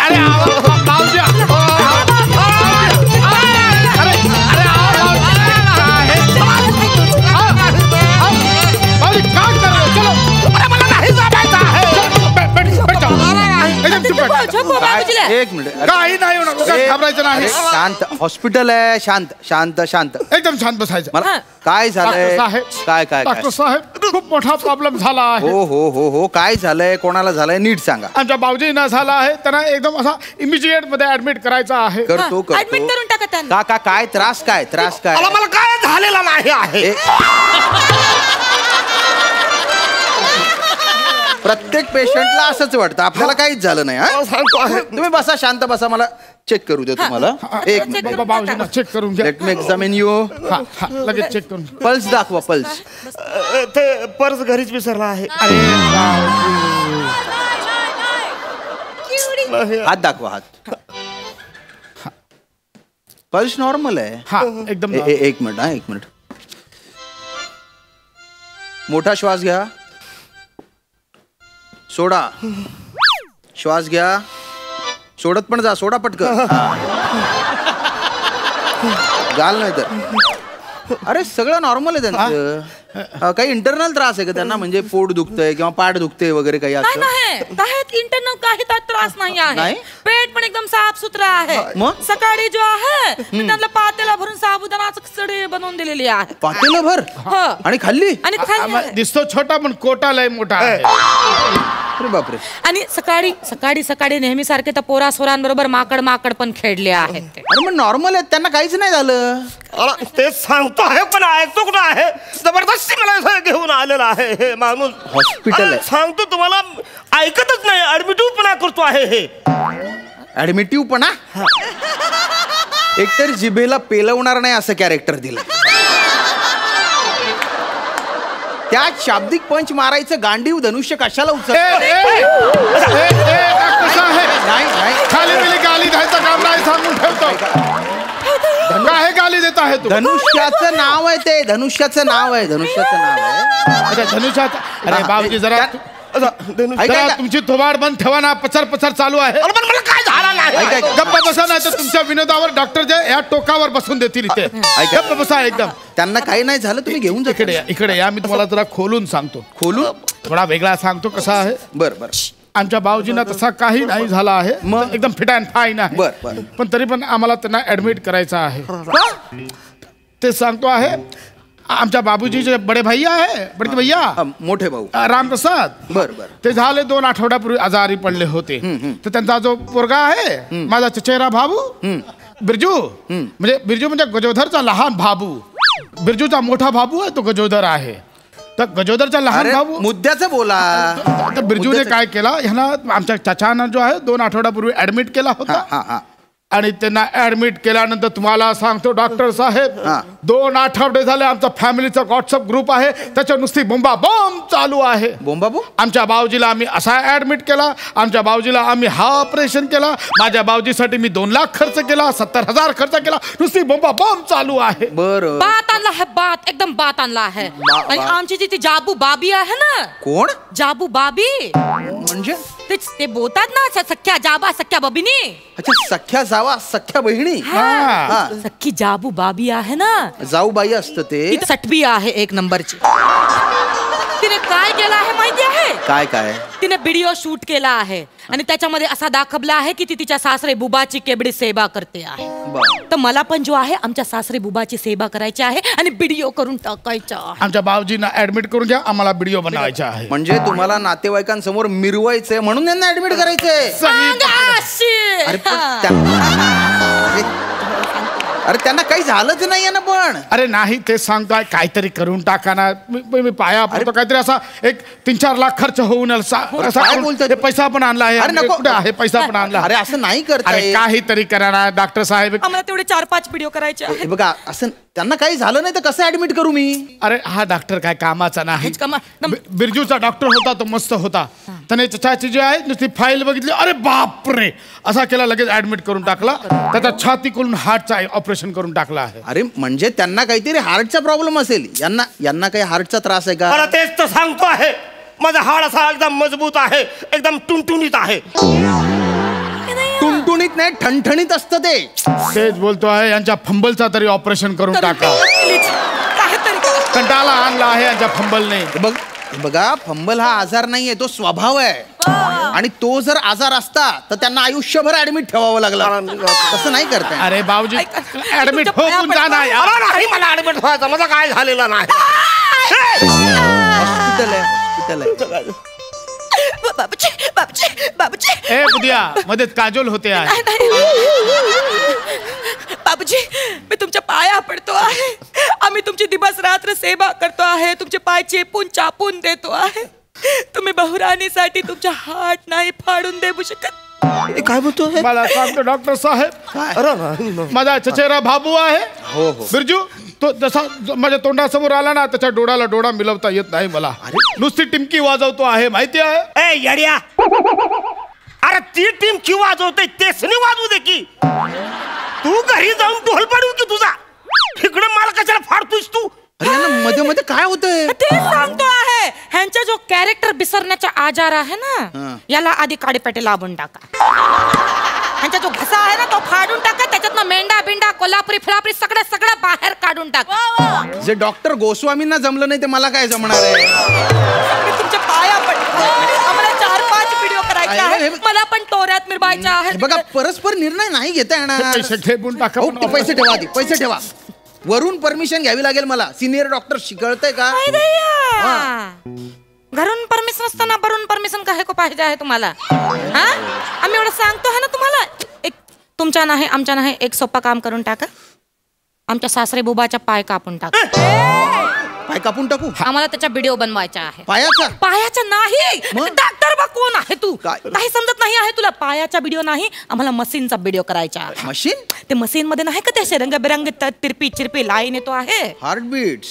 अरे भाऊजी एक मिनिट काही नाही होणार घाबरायचं नाही शांत हॉस्पिटल आहे शांत शांत शांत एकदम शांत बसायचं मला काय झालंय काय काय डॉक्टर साहेब खूप मोठा प्रॉब्लेम झाला आहे हो हो हो हो काय झालंय कोणाला झालंय नीट सांगा आमच्या भाऊजींना झाला आहे त्यांना एकदम असा इमिजिएट मध्ये ऍडमिट करायचा आहे करतो ऍडमिट करून टाका त्यांना का काय त्रास काय मला काय झालेला नाही आहे प्रत्येक पेशंटला असंच वाटतं आपल्याला काहीच झालं नाही तुम्ही बसा शांत बसा मला चेक करू दे तुम्हाला एक मिनिट भाऊजींना चेक करून घ्या लेट मी एक्झामिन यू लगेच चेक करून पल्स दाखवा पल्स ते पर्स घरीच विसरला आहे हात दाखवा हात पल्स नॉर्मल आहे हा एकदम एक मिनिट मोठा श्वास घ्या सोडा श्वास घ्या सोडत पण जा सोडा पटकन गाल नाही तर अरे सगळं नॉर्मल आहे त्यांचं काही इंटरनल त्रास आहे का त्यांना म्हणजे पोट दुखतंय किंवा पाठ दुखते वगैरे काही असं नाही इंटरनल काही त्रास नाही आहे पेट पण एकदम साफ सुथरा आहे मग सकाळी जो आहे त्यांना पातेला भरून साबुदाणाचं खिचडी बनवून दिलेली आहे पातेला भर आणि खाल्ली दिसतो छोटा पण कोटा लय मोठा आहे अरे बापरे आणि सकाळी नेहमी सारखे त्या पोरा सोरांबरोबर माकड पण खेळले आहेत अरे मग नॉर्मल आहेत त्यांना काहीच नाही झालं तेच सांगतो आहे पण ऐकतो कुठं आहे जबरदस्ती मला घेऊन आलेला आहे हे माणूस हॉस्पिटल आहे सांगतो तुम्हाला ऐकतच नाही ऍडमिटिव्ह पणा करतो आहे हे ऍडमिटिव्ह पणा एकतर जिभेला पेलवणार नाही असं कॅरेक्टर दिलं त्या शाब्दिक पंच मारायचं गांडीव धनुष्य कशाला खाली मिली गाली द्यायचं काम नाही सांगून ठेवतो काय गाली देत आहे तू धनुष्याचं नाव आहे ते धनुष्याचं नाव आहे धनुष्याचं अरे बाबूजी जरा तुमची थोबाड बंद ठेवा ना पचर चालू आहे मला काय झालं नाही गप्पा बसा नाही तर तुमच्या विनोदावर डॉक्टर जे या टोकावर बसून देतील इथे गप्पा बसा एकदम त्यांना काही नाही झालं तुम्ही घेऊन जा इकडे या मी तुम्हाला जरा खोलून सांगतो थोडा वेगळा सांगतो कसा आहे बरं आमच्या भाऊजींना तसा काही नाही झाला आहे मग एकदम फिट अँड फाईन आहे पण तरी पण आम्हाला त्यांना ऍडमिट करायचं आहे ते सांगतो आहे आमच्या बाबूजी जे बडे भैया आहे बडके भैया मोठे भाऊ रामप्रसाद ते झाले 2 आठवड्यापूर्वी आजारी पडले होते तर त्यांचा जो पोरगा आहे माझा चचेरा भाऊ बिरजू म्हणजे गजोधरचा लहान भाऊ बिरजूचा मोठा भाऊ आहे तो गजोधर आहे तर गजोदरचा लहान भाऊ मुद्द्याचं बोला तर बिरजूने काय केला ह्याला आमच्या चाचानं जो आहे 2 आठवड्यापूर्वी ऍडमिट केला होता आणि त्यांना ऍडमिट केल्यानंतर तुम्हाला सांगतो डॉक्टर साहेब 2 आठवडे झाले आमचा फॅमिलीचा व्हॉट्सअप ग्रुप आहे त्याच्या नुसती बॉम्ब चालू आहे आमच्या भाऊजीला आम्ही असा ऍडमिट केला आमच्या भाऊजीला आम्ही हा ऑपरेशन केला माझ्या भाऊजीसाठी मी 2 लाख खर्च केला 70,000 खर्च केला नुसती बॉम्ब चालू आहे बरं बात आणला है एकदम बात आणला आहे आणि आमची जी ती जाबू बाबी आहे ना कोण जाबू बाबी म्हणजे ते बोलतात ना सख्या जाबा सख्या बबिनी अच्छा सख्या जावा सख्या बहिणी सख्खी जाबू बाबी आहे ना जाऊबाई असतं ते सटबी आहे 1 नंबरची तिने काय केलं आहे माहिती आहे काय तिने व्हिडिओ शूट केला आहे आणि त्याच्यामध्ये असा दाखवला आहे की ती तिच्या सासरे बुबाची केवढी सेवा करते आहे तर मला पण जो आहे आमच्या सासरे बुबाची सेवा करायची आहे आणि व्हिडिओ करून टाकायचा आमच्या भाऊजींना ऍडमिट करून घ्या आम्हाला व्हिडिओ बनवायचा आहे म्हणजे तुम्हाला नातेवाईकांसमोर मिरवायचंय म्हणून त्यांना ऍडमिट करायचंय अरे त्यांना काही झालंच नाहीये ना पण अरे नाही ते सांगतोय काहीतरी करून टाका ना मी पाया पडतो काहीतरी असा 1-3-4 लाख खर्च होऊन पैसा पण आणला आहे अरे नको आहे पैसा पण आणला अरे असं नाही करत काहीतरी करा ना डॉक्टर साहेब आम्हाला तेवढे 4-5 व्हिडिओ करायचे बघा असं त्यांना काही झालं नाही तर कसं ऍडमिट करू मी अरे हा डॉक्टर काय कामाचा नाही बिरजूचा डॉक्टर होता तो मस्त होता त्याने चाची जी आहे नुसती फाईल बघितली अरे बापरे असा केला लगेच ऍडमिट करून टाकला त्याचा छाती खोलून हार्टचा ऑपरेशन करून टाकला आहे अरे म्हणजे त्यांना काहीतरी हार्टचा प्रॉब्लेम असेल यांना काही हार्टचा त्रास आहे का मला तेच तर सांगतो आहे माझा हाड असा एकदम मजबूत आहे एकदम टुनटुनीत आहे ठणठणीत नाही, ठणठणीत असतं ते. तेच बोलतो आहे, यांच्या फंबलचा तरी ऑपरेशन करून टाका. कंटाळा आणला आहे यांच्या फंबलने. बघा, फंबल हा आजार नाहीये, तो स्वभाव आहे. आणि तो जर आजार असता तर त्यांना आयुष्यभर ऍडमिट ठेवावं लागलं. तसं नाही करताय. अरे बाबूजी ऍडमिट होऊन जाणार. नाही मला ऍडमिट व्हायचं, माझं काय झालेलं नाही. हॉस्पिटल आहे. बाबूजी ए बुधिया, मध्ये काजोल होते आहे. बाबूजी, मी तुमच्या पाया पडतो आहे. आम्ही तुमची दिवस रात्र सेवा करतो आहे. तुमचे पाय चेपून चापून देतो आहे. तुम्ही बहुराणीसाठी तुमचा हात नाही फाडून देऊ शकत. काय बोलतो? मला सांगतो डॉक्टर साहेब, माझा चचेरा बाबू आहे. हो. बिरजू, तो जसा माझ्या तोंडासमोर आला ना, त्याच्या डोळ्याला डोळा मिळवता येत नाही मला. नुसती टिमकी वाजवतो आहे, माहिती आहे. ए येड्या, अरे ती टिमकी वाजवते तेच नाही वाजवू दे की. तू घरी जाऊन ढोल पाडू की तुझा. इकडे मला कशाला फाडतोस तू? मध्ये मध्ये काय होतंय ते सांगतो आहे. ह्यांचा जो कॅरेक्टर बिसरण्याचा आजार आहे ना, याला आधी काडीपेटे लावून टाका. ह्यांचा जो घसा आहे ना, तो फाडून टाका. त्याच्यातनं मेंढा बिंडा कोल्हापुरी फिलापुरी सगळं बाहेर काढून टाका. जे डॉक्टर गोस्वामींना जमलं नाही ते मला काय जमणार आहे. मी तुमच्या पाया पडतो. आम्हाला 4-5 व्हिडिओ करायचे आहेत. मला पण तोऱ्यात मिरवायच्या आहेत. बघा, परस्पर निर्णय नाही घेता येणार. पैसे ठेवून टाका. पैसे ठेवा आधी, पैसे ठेवा. वरून परमिशन घ्यावी लागेल मला. सिनियर डॉक्टर शिकवतंय का? घरून परमिशन असताना वरून परमिशन काय को पाहिजे आहे तुम्हाला? हा, आम्ही एवढं सांगतो आहे ना तुम्हाला. एक तुमच्या नाही आमच्या नाही, एक सोपं काम करून टाका. आमच्या सासरे बुबाच्या पाय कापून टाका. पाय कापून टाकू? आम्हाला त्याचा व्हिडिओ बनवायचा आहे. पायाचा नाही. डॉक्टर बा कोण आहे तू? काय? काही समजत नाही आहे तुला. पायाचा व्हिडिओ नाही, आम्हाला मशीनचा व्हिडिओ करायचा आहे. मशीन? ते मशीन मध्ये नाही का ते असे रंगबेरंगी तिरपी चिरपी लाईन येतो आहे. हार्टबीट्स.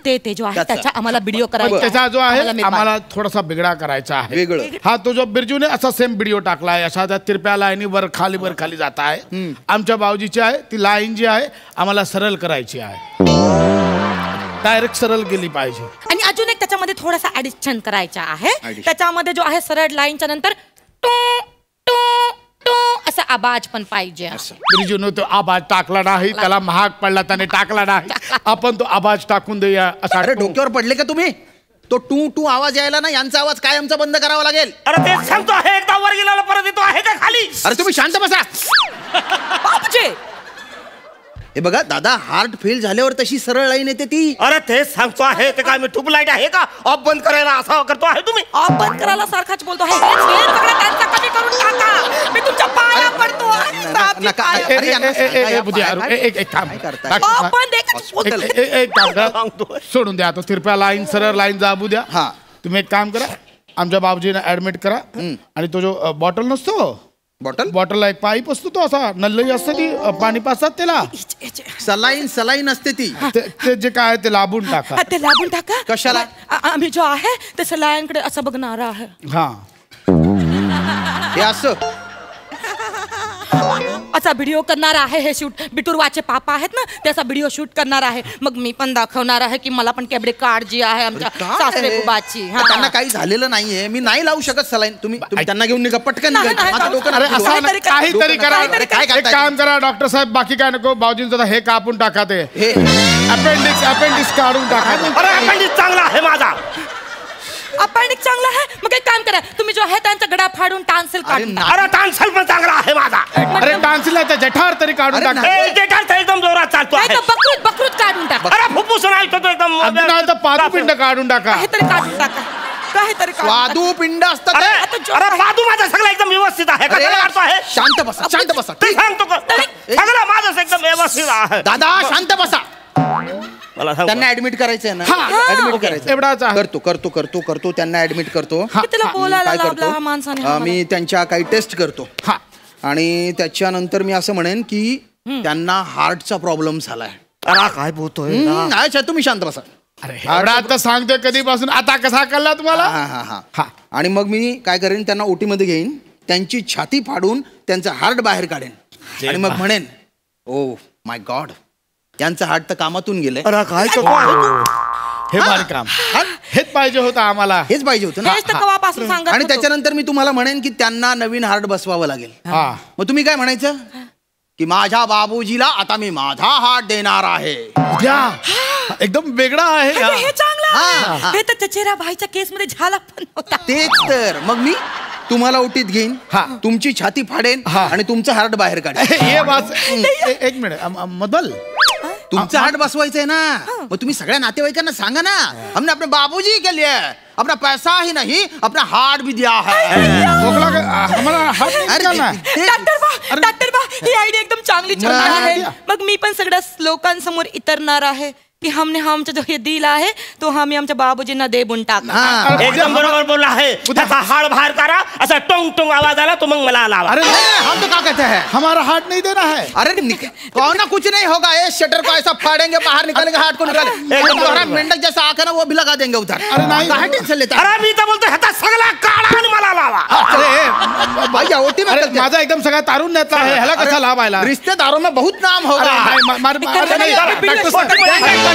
ते जो आहे त्याचा आम्हाला व्हिडिओ करायचा. त्याचा जो आहे आम्हाला थोडासा बिगडा करायचा आहे. वेगळं. हा, तो जो बिरजूने असा सेम व्हिडिओ टाकलाय, अशा त्या तिरप्या लाईनी वर खाली जात आहे. आमच्या बावजीची आहे ती लाईन जी आहे आम्हाला सरळ करायची आहे. डायरेक्ट सरळ गेली पाहिजे. आणि अजून एक त्याच्यामध्ये थोडासा ऍडिशन करायचा आहे. त्याच्यामध्ये जो आहे सरळ लाईनच्या नंतर टू टू टू असा आवाज पण पाहिजे. बिरजूने तो आवाज टाकला नाही, त्याला महाग पडला, त्याने टाकला नाही. आपण तो आवाज टाकून देऊया असा. अरे डोक्यावर पडले का तुम्ही? तो टू टू आवाज यायला ना, यांचा आवाज कायमचा बंद करावा लागेल. अरे तेच सांगतो आहे, एकदा वर गेला परत येतो आहे का खाली. अरे तुम्ही शांत बसा. बापूजी, हे बघा दादा, हार्ट फेल झाल्यावर तशी सरळ लाईन येते ती. अरे तेच सांगतो आहे, ते काय मी ट्यूबलाईट आहे का ऑफ बंद करायला असा करतो आहे तुम्ही? ऑफ बंद करायला सारखाच बोलतो आहे. सगळं त्यांचा कमी करून टाका. मी तुमच्या पाया पडतो. सोडून द्या तो तिरप्या लाईन, सरळ लाईन जाबू द्या. हा, तुम्ही एक काम करा, आमच्या बाबूजीने ऍडमिट करा. आणि तो जो बॉटल नसतो, बॉटलला एक पाईप असतो, तो असा नल्लई असते, ती पाणी पासतात त्याला. सलाईन असते ती. ते जे काय ते लांबून टाका. ते लांबून टाका. कशाला? आम्ही जो आहे ते सलाईनकडे असं बघणार आहे. हा, हे असं असा व्हिडिओ करणार आहे. हे शूट बिटुरवाचे पापा आहेत ना, त्याचा व्हिडिओ शूट करणार आहे. मग मी पण दाखवणार आहे की मला पण कॅबडे कार्ड जी आहे आमच्या सासरे बुबाची. त्यांना काही झालेलं नाहीये, मी नाही लावू शकत सलाईन. तुम्ही त्यांना घेऊन निघा पटकन. काहीतरी करा. एक काम करा डॉक्टर साहेब, बाकी काय नको. बाबूजींचं हे कापून टाका, ते अपेंडिक्स काढून टाका. अरे अपेंडिक्स चांगला आहे माझा. अपेंडिक्स चांगला आहे. मग एक काम करा, तुम्ही जो आहे त्यांचा गडा फाडून टान्सिल काढून. अरे टान्सिल पण चांगला आहे माझा. अरे टान्सिलच्या जठार तरी काढून टाका. जेठार एकदम जोरात चालतो आहे. बकरूद काढून टाका. अरे फुफ्फुस नाही तो एकदम. अगदी पादुपिंड काढून टाका. काहीतरी काढून टाका. काहीतरी स्वादुपिंड असतात. अरे पादू माझा सगळं एकदम व्यवस्थित आहे. शांत बसा, शांत बसा. ते सांगतो सगळं माझं एकदम व्यवस्थित आहे. दादा शांत बसा. मला त्यांना ऍडमिट करायचंय ना? ऍडमिट करायचं. एवढाच करतो त्यांना ऍडमिट करतो. काय करतो मी त्यांच्या काही टेस्ट करतो. आणि त्याच्यानंतर मी असं म्हणेन की त्यांना हार्टचा प्रॉब्लेम झालाय. काय बोलतोय? अच्छा तुम्ही शांत बसा. अरे आता सांगतोय कधीपासून, आता कसा कळला तुम्हाला? हा. आणि मग मी काय करेन, त्यांना ओटी मध्ये घेईन, त्यांची छाती फाडून त्यांचं हार्ट बाहेर काढेन. आणि मग म्हणेन, ओ माय गॉड, यांचं हार्ट तर कामातून गेलंय. अरे काय करतो? हे भारी काम, हेच पाहिजे होतं आम्हाला. हेच पाहिजे होतं ना. हेच तर कवापासून सांगत आणि होतो. त्याच्यानंतर मी तुम्हाला म्हणेन की त्यांना नवीन हार्ट बसवावं लागेल. हा. मग तुम्ही काय म्हणायचं की माझ्या बाबूजीला आता मी माझा हार्ट देणार आहे. द्या. एकदम वेगळा आहे अरे, हा. हे चांगलं हा. आहे. हे तर चचेरा भाईच्या केस मध्ये झाला पण होता. तेच तर मग मी तुम्हाला ओटीत घेईन, हा. तुमची छाती फाडेन हा. आणि तुमचं हार्ट बाहेर काढेन. ये बात एक मिनिट मदल तुमचं हार्ट बसवायचंय ना. मग तुम्ही सगळ्या नातेवाईकांना सांगा ना, हमने अपने बाबूजी के लिए अपना पैसा ही नहीं अपना हार्ट भी दिया है. खोकला हमारा हात नाही अरे, निघाला. डॉक्टर बा ही आयडिया एकदम चांगली छान हा. आहे. मग मी पण सगळ्या लोकांसमोर इतरणार आहे की हमने आमचा जो हे दिल आहे तो आम्ही आमच्या बाबूजींना देऊन टाका. हा. एकदम बरोबर बोलला आहे. त्याचा हाड बाहेर करा, असा टोंग टोंग आवाज आला तो मग मला लावा. अरे नहीं, हम तो क्या कहते हैं, हमारा हार्ट नहीं देना है. अरे कौन ना कुछ नहीं होगा, ये शटर को ऐसा फाड़ेंगे, बाहर निकालेंगे, हार्ट को निकालेंगे, एकदम तुम्हारा बरोबर. मेंढक जैसा आकर ना वो भी लगा देंगे उधर. अरे नहीं. काहे टेंशन लेता है? अरे मी तर बोलतो ह्याचा सगळा काढा आणि मला लावा. अरे भैया ओटी में अरे चलते हैं. माझा एकदम सगळा तारुण्यातला आहे ह्याला कसा लाभ आयला. रिश्तेदारों में बहुत नाम होगा. अरे, डॉक्टर साहेब,